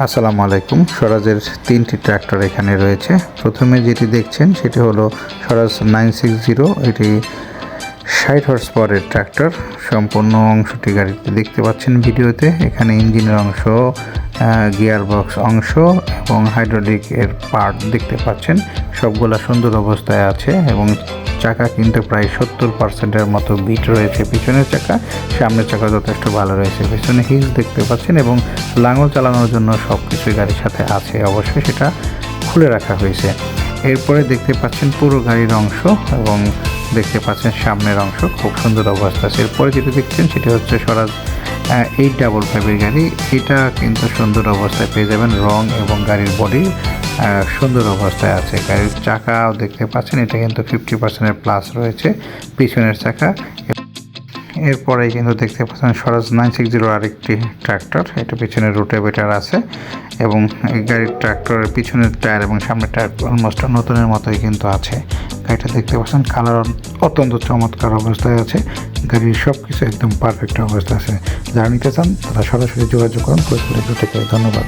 আসসালামু আলাইকুম। স্বরাজের 3টি ট্র্যাক্টর এখানে রয়েছে। প্রথমে যেটি দেখছেন সেটি হলো স্বরাজ 960। এটি 60 হর্স পাওয়ারের ট্র্যাক্টর। সম্পূর্ণ অংশটি গাড়িতে দেখতে পাচ্ছেন ভিডিওতে। এখানে ইঞ্জিনের অংশ, গিয়ার বক্স অংশ এবং হাইড্রোলিক এর পার্ট দেখতে পাচ্ছেন। সবগুলা সুন্দর অবস্থায় আছে এবং চাকা কিন্তু প্রায় 70%-এর মতো বিট রয়েছে। পিছনের চাকা, সামনের চাকা যথেষ্ট ভালো রয়েছে। পিছনে হিলস দেখতে পাচ্ছেন এবং লাঙল চালানোর জন্য সব কিছুই গাড়ির সাথে আছে। অবশ্যই সেটা খুলে রাখা হয়েছে। এরপরে দেখতে পাচ্ছেন পুরো গাড়ির অংশ এবং দেখতে পাচ্ছেন সামনের অংশ খুব সুন্দর অবস্থা আছে। এরপরে যেটা দেখছেন সেটা হচ্ছে স্বরাজ 855-এর গাড়ি। এটা কিন্তু সুন্দর অবস্থায় পেয়ে যাবেন। রং এবং গাড়ির বডি সুন্দর অবস্থায় আছে। গাড়ির চাকাও দেখতে পাচ্ছেন, এটা কিন্তু 50%-এর প্লাস রয়েছে পিছনের চাকা। এরপরে কিন্তু দেখতে পাচ্ছেন স্বরাজ 960 আরেকটি ট্র্যাক্টর। এটা পিছনে রোটাভেটর আছে এবং এই গাড়ির ট্র্যাক্টরের পিছনের টায়ার এবং সামনের টায়ার অলমোস্ট নতুনের মতোই কিন্তু আছে। গাড়িটা দেখতে পাচ্ছেন কালার অত্যন্ত চমৎকার অবস্থায় আছে। গাড়ির সব কিছু একদম পারফেক্ট অবস্থা আছে। যারা নিতে চান তারা সরাসরি যোগাযোগ করুন ফরিদপুর থেকে। ধন্যবাদ।